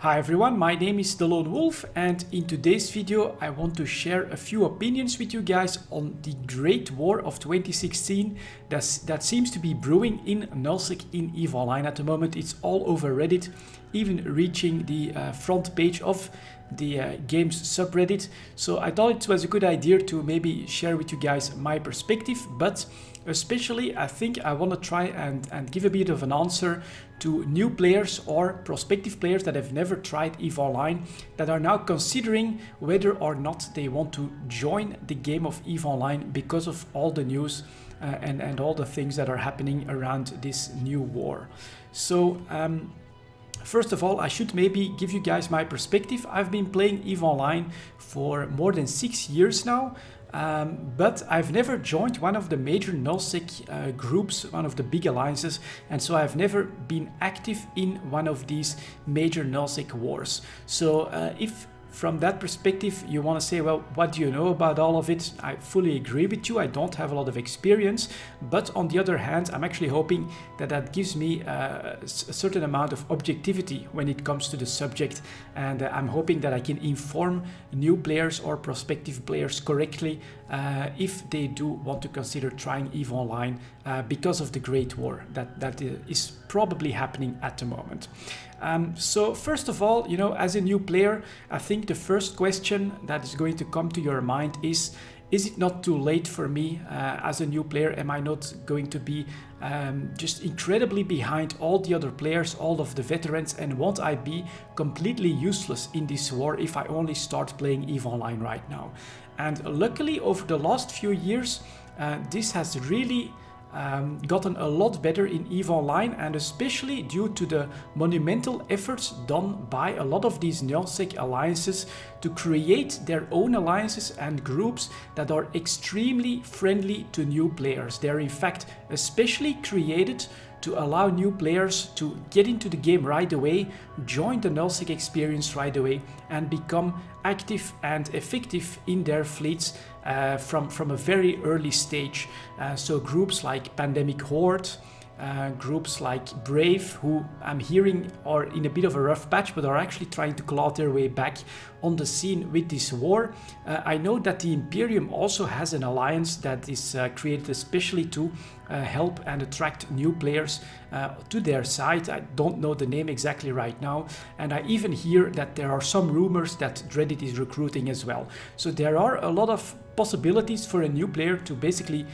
Hi everyone, my name is delonewolf, and in today's video I want to share a few opinions with you guys on the Great War of 2016 that seems to be brewing in nullsec in EVE Online at the moment. It's all over Reddit, even reaching the front page of the games subreddit. So I thought it was a good idea to maybe share with you guys my perspective, but especially I think I want to try and give a bit of an answer to new players or prospective players that have never tried EVE Online, that are now considering whether or not they want to join the game of EVE Online because of all the news and all the things that are happening around this new war. So first of all, I should maybe give you guys my perspective. I've been playing EVE Online for more than 6 years now, but I've never joined one of the major nullsec groups, one of the big alliances, and so I've never been active in one of these major nullsec wars. So if from that perspective you want to say, well, what do you know about all of it? I fully agree with you. I don't have a lot of experience, but on the other hand, I'm actually hoping that that gives me a certain amount of objectivity when it comes to the subject, and I'm hoping that I can inform new players or prospective players correctly if they do want to consider trying EVE Online because of the Great War that is probably happening at the moment. So first of all, you know, as a new player, I think the first question that is going to come to your mind is it not too late for me as a new player? Am I not going to be just incredibly behind all the other players, all of the veterans, and won't I be completely useless in this war if I only start playing EVE Online right now? And luckily over the last few years, this has really gotten a lot better in EVE Online, and especially due to the monumental efforts done by a lot of these nullsec alliances to create their own alliances and groups that are extremely friendly to new players. They're in fact especially created to allow new players to get into the game right away, join the nullsec experience right away, and become active and effective in their fleets from a very early stage. So groups like Pandemic Horde, groups like Brave, who I'm hearing are in a bit of a rough patch but are actually trying to claw their way back on the scene with this war. I know that the Imperium also has an alliance that is created especially to help and attract new players to their side. I don't know the name exactly right now, and I even hear that there are some rumors that Reddit is recruiting as well. So there are a lot of possibilities for a new player to basically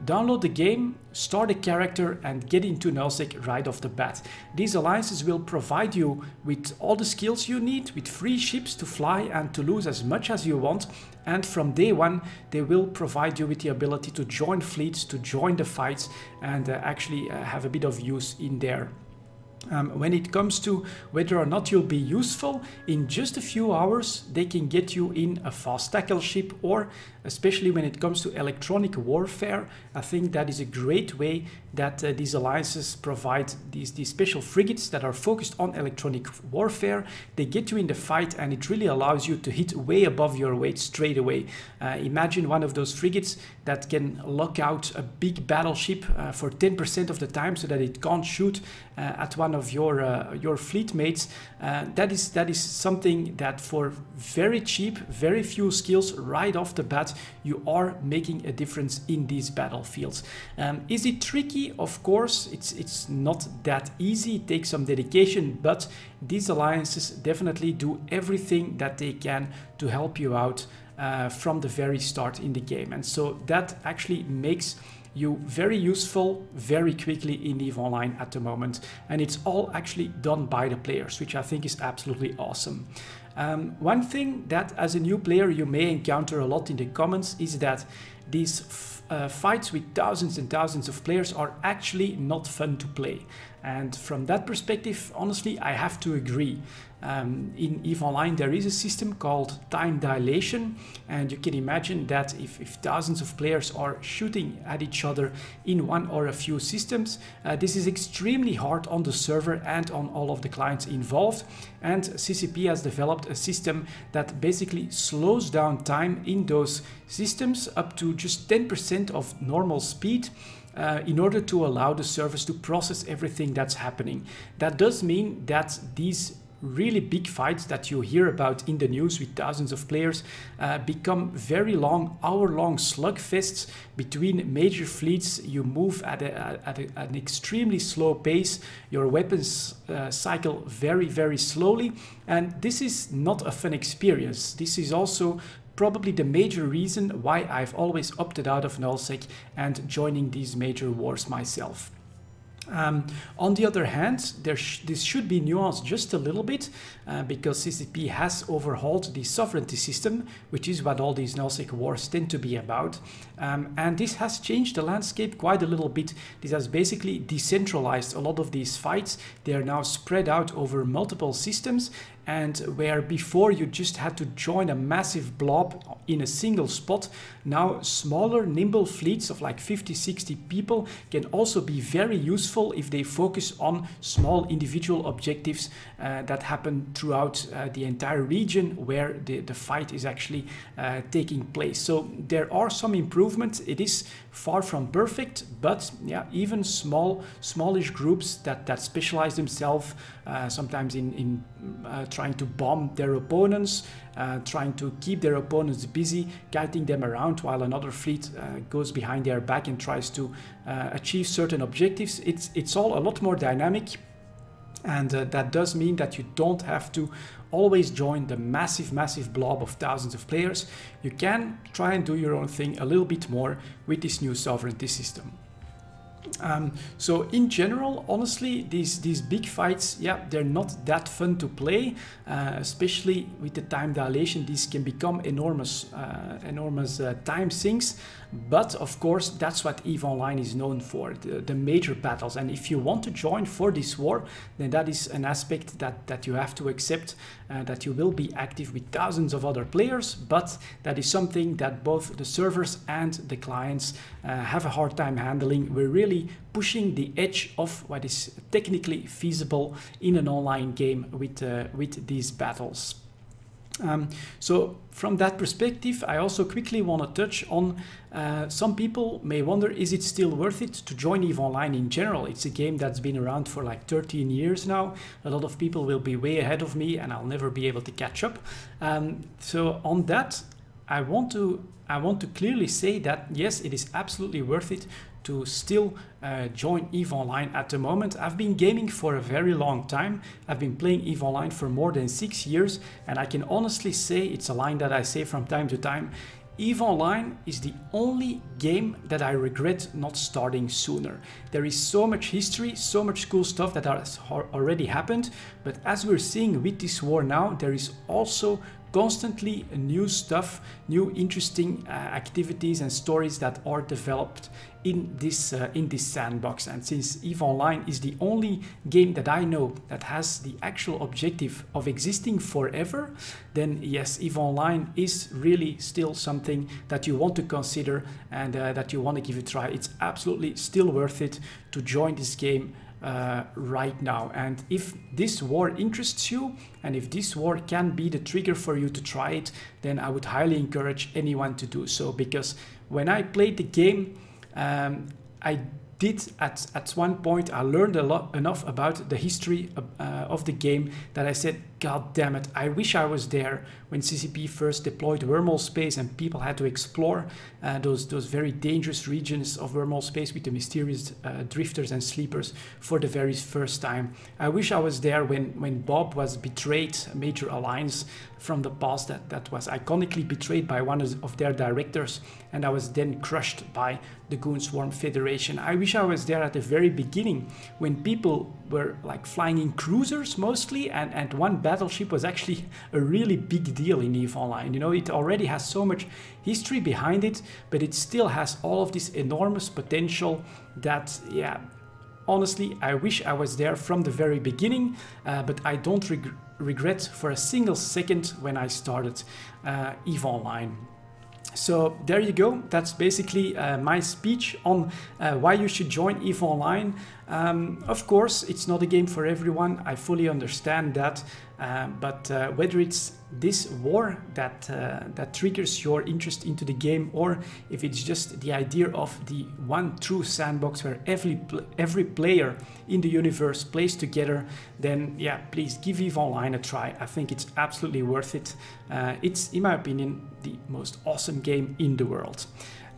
download the game, start a character, and get into nullsec right off the bat. These alliances will provide you with all the skills you need, with free ships to fly and to lose as much as you want, and from day one they will provide you with the ability to join fleets, to join the fights, and actually have a bit of use in there. When it comes to whether or not you'll be useful, in just a few hours they can get you in a fast tackle ship, or especially when it comes to electronic warfare, I think that is a great way that these alliances provide these special frigates that are focused on electronic warfare. They get you in the fight and it really allows you to hit way above your weight straight away. Imagine one of those frigates that can lock out a big battleship for 10% of the time so that it can't shoot at one of your fleet mates. That is something that for very cheap, very few skills right off the bat, you are making a difference in these battlefields. Is it tricky? Of course, it's not that easy. It takes some dedication, but these alliances definitely do everything that they can to help you out from the very start in the game. And so that actually makes you very useful very quickly in EVE Online at the moment, and it's all actually done by the players, which I think is absolutely awesome. One thing that as a new player you may encounter a lot in the comments is that these fights with thousands and thousands of players are actually not fun to play. And from that perspective, honestly, I have to agree. In EVE Online there is a system called time dilation, and you can imagine that if thousands of players are shooting at each other in one or a few systems, this is extremely hard on the server and on all of the clients involved. And CCP has developed a system that basically slows down time in those systems up to just 10% of normal speed, in order to allow the servers to process everything that's happening. That does mean that these really big fights that you hear about in the news with thousands of players become very long, hour-long slugfests between major fleets. You move at an extremely slow pace. Your weapons cycle very, very slowly, and this is not a fun experience. This is also probably the major reason why I've always opted out of nullsec and joining these major wars myself. On the other hand, this should be nuanced just a little bit because CCP has overhauled the sovereignty system, which is what all these nullsec wars tend to be about. And this has changed the landscape quite a little bit. This has basically decentralized a lot of these fights. They are now spread out over multiple systems, and where before you just had to join a massive blob in a single spot, now smaller nimble fleets of like 50-60 people can also be very useful if they focus on small individual objectives that happen throughout the entire region where the fight is actually taking place. So there are some improvements. It is far from perfect, but yeah, even smallish groups that specialize themselves sometimes in trying to bomb their opponents, trying to keep their opponents busy, guiding them around while another fleet goes behind their back and tries to achieve certain objectives. It's all a lot more dynamic, and that does mean that you don't have to always join the massive blob of thousands of players. You can try and do your own thing a little bit more with this new sovereignty system. So in general, honestly, these big fights, yeah, they're not that fun to play, especially with the time dilation. These can become enormous time sinks. But of course, that's what EVE Online is known for, the major battles. And if you want to join for this war, then that is an aspect that you have to accept, that you will be active with thousands of other players, but that is something that both the servers and the clients have a hard time handling. We're really pushing the edge of what is technically feasible in an online game with these battles. So from that perspective, I also quickly want to touch on some people may wonder, is it still worth it to join EVE Online in general? It's a game that's been around for like 13 years now. A lot of people will be way ahead of me and I'll never be able to catch up. So on that, I want to clearly say that yes, it is absolutely worth it to still join EVE Online at the moment. I've been gaming for a very long time. I've been playing EVE Online for more than 6 years, and I can honestly say, it's a line that I say from time to time, EVE Online is the only game that I regret not starting sooner. There is so much history, so much cool stuff that has already happened, but as we're seeing with this war now, there is also constantly new stuff, new interesting activities and stories that are developed in this sandbox. And since EVE Online is the only game that I know that has the actual objective of existing forever, then yes, EVE Online is really still something that you want to consider and that you want to give a try. It's absolutely still worth it to join this game right now. And if this war interests you, and if this war can be the trigger for you to try it, then I would highly encourage anyone to do so, because when I played the game, I did at one point, I learned enough about the history of the game that I said, God damn it, I wish I was there when CCP first deployed wormhole space and people had to explore those very dangerous regions of wormhole space with the mysterious drifters and sleepers for the very first time. I wish I was there when Bob was betrayed, a major alliance from the past that was iconically betrayed by one of their directors, and I was then crushed by the Goonswarm Federation. I wish I was there at the very beginning when people were like flying in cruisers mostly, and one battleship was actually a really big deal in EVE Online. You know, it already has so much history behind it, but it still has all of this enormous potential that, yeah, honestly, I wish I was there from the very beginning, but I don't regret for a single second when I started EVE Online. So there you go. That's basically my speech on why you should join EVE Online. Of course, it's not a game for everyone. I fully understand that. But whether it's this war that triggers your interest into the game, or if it's just the idea of the one true sandbox where every player in the universe plays together, then yeah, please give EVE Online a try. I think it's absolutely worth it. It's, in my opinion, the most awesome game in the world.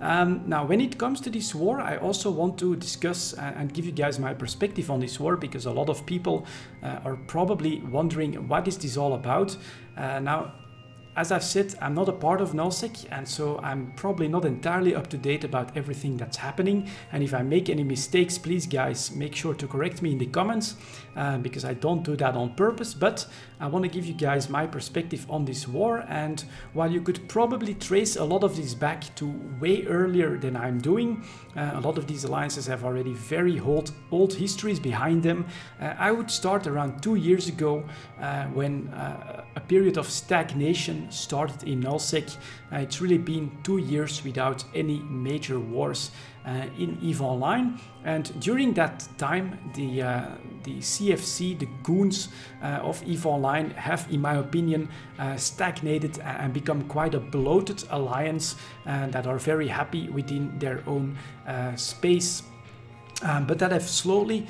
Now, when it comes to this war, I also want to discuss and give you guys my perspective on this war, because a lot of people are probably wondering what is this all about. Now, as I've said, I'm not a part of nullsec, and so I'm probably not entirely up to date about everything that's happening. And if I make any mistakes, please guys, make sure to correct me in the comments, because I don't do that on purpose. But I want to give you guys my perspective on this war. And while you could probably trace a lot of this back to way earlier than I'm doing, a lot of these alliances have already very old histories behind them. I would start around 2 years ago when a period of stagnation started in nullsec. It's really been 2 years without any major wars in EVE Online, and during that time the CFC, the goons of EVE Online, have, in my opinion, stagnated and become quite a bloated alliance that are very happy within their own space. But that have slowly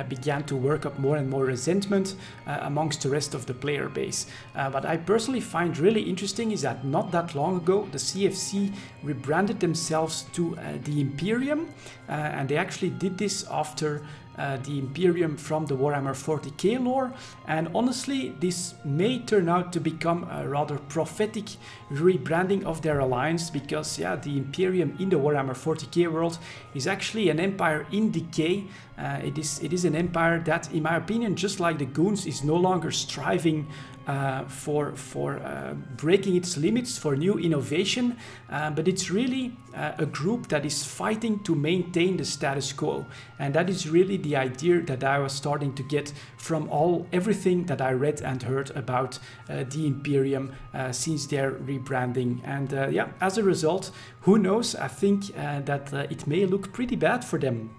began to work up more and more resentment amongst the rest of the player base. What I personally find really interesting is that not that long ago the CFC rebranded themselves to the Imperium, and they actually did this after the Imperium from the Warhammer 40k lore, and honestly this may turn out to become a rather prophetic rebranding of their alliance, because yeah, the Imperium in the Warhammer 40k world is actually an empire in decay. It is an empire that, in my opinion, just like the goons, is no longer striving for breaking its limits, for new innovation, but it's really a group that is fighting to maintain the status quo. And that is really the idea that I was starting to get from everything that I read and heard about the Imperium since their rebranding. And yeah, as a result, who knows, I think that it may look pretty bad for them.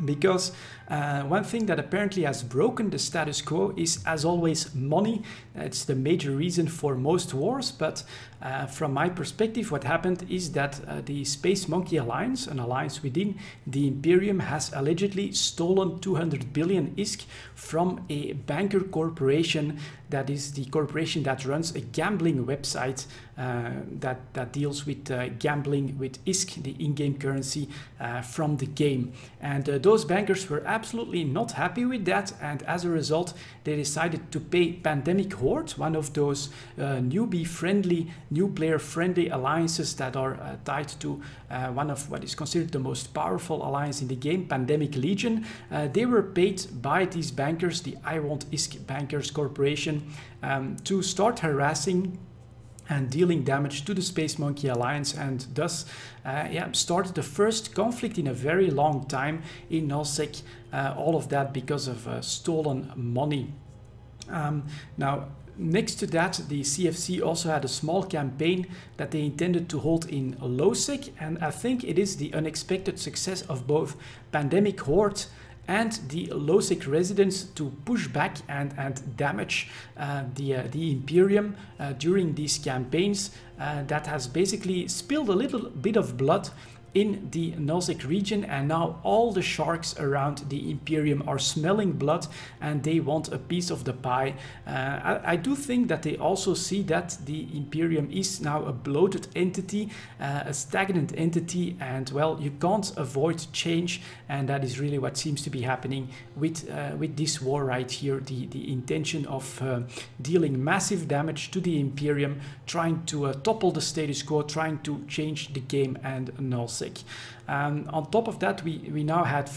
Because one thing that apparently has broken the status quo is, as always, money. It's the major reason for most wars, but from my perspective, what happened is that the Space Monkey Alliance, an alliance within the Imperium, has allegedly stolen 200 billion ISK from a banker corporation that is the corporation that runs a gambling website that deals with gambling with ISK, the in-game currency from the game. And those bankers were absolutely not happy with that, and as a result they decided to pay Pandemic Horde, one of those newbie-friendly, new player-friendly alliances that are tied to one of what is considered the most powerful alliance in the game, Pandemic Legion. They were paid by these bankers, the I Want ISK Bankers Corporation, to start harassing and dealing damage to the Space Monkey Alliance, and thus yeah, started the first conflict in a very long time in nullsec. All of that because of stolen money. Now, next to that, the CFC also had a small campaign that they intended to hold in lowsec, and I think it is the unexpected success of both Pandemic Horde and the lowsec residents to push back and damage the Imperium during these campaigns that has basically spilled a little bit of blood in the nullsec region, and now all the sharks around the Imperium are smelling blood and they want a piece of the pie. I do think that they also see that the Imperium is now a bloated entity, a stagnant entity, and well, you can't avoid change, and that is really what seems to be happening with this war right here. The intention of dealing massive damage to the Imperium, trying to topple the status quo, trying to change the game and nullsec. On top of that, we now had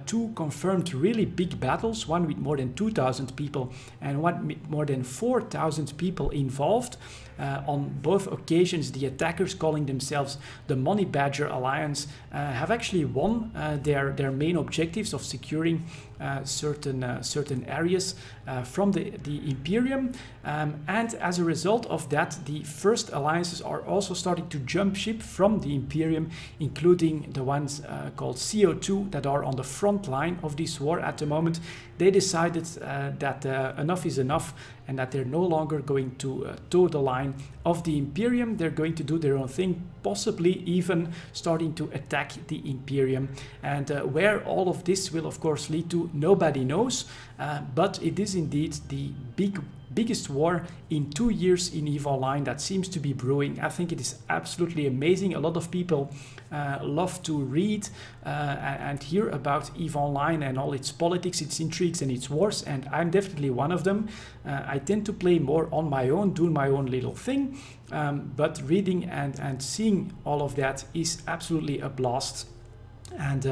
two confirmed really big battles, one with more than 2,000 people and one with more than 4,000 people involved. On both occasions, the attackers, calling themselves the Money Badger Alliance, have actually won their main objectives of securing certain areas from the Imperium, and as a result of that, the first alliances are also starting to jump ship from the Imperium, including the ones called CO2 that are on the front line of this war at the moment, they decided that enough is enough and that they're no longer going to toe the line of the Imperium. They're going to do their own thing, possibly even starting to attack the Imperium. And where all of this will of course lead to, nobody knows, but it is indeed the biggest war in 2 years in EVE Online that seems to be brewing. I think it is absolutely amazing. A lot of people love to read and hear about EVE Online and all its politics, its intrigues and its wars, and I'm definitely one of them. I tend to play more on my own, doing my own little thing, but reading and seeing all of that is absolutely a blast. And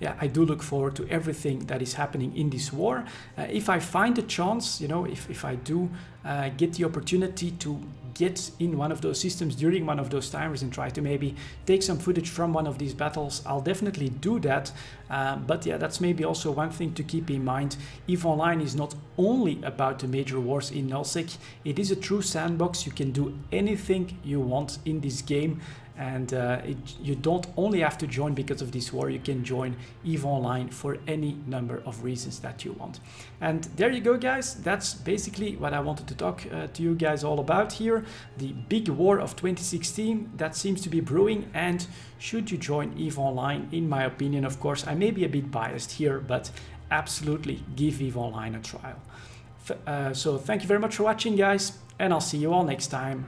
yeah, I do look forward to everything that is happening in this war. If I find a chance, you know, if I do get the opportunity to get in one of those systems during one of those timers and try to maybe take some footage from one of these battles, I'll definitely do that. But yeah, that's maybe also one thing to keep in mind. EVE Online is not only about the major wars in nullsec, it is a true sandbox. You can do anything you want in this game. And you don't only have to join because of this war, you can join EVE Online for any number of reasons that you want. And there you go, guys. That's basically what I wanted to talk to you guys all about here. The big war of 2016 that seems to be brewing, and should you join EVE Online? In my opinion, of course, I may be a bit biased here, but absolutely give EVE Online a trial. So thank you very much for watching, guys, and I'll see you all next time.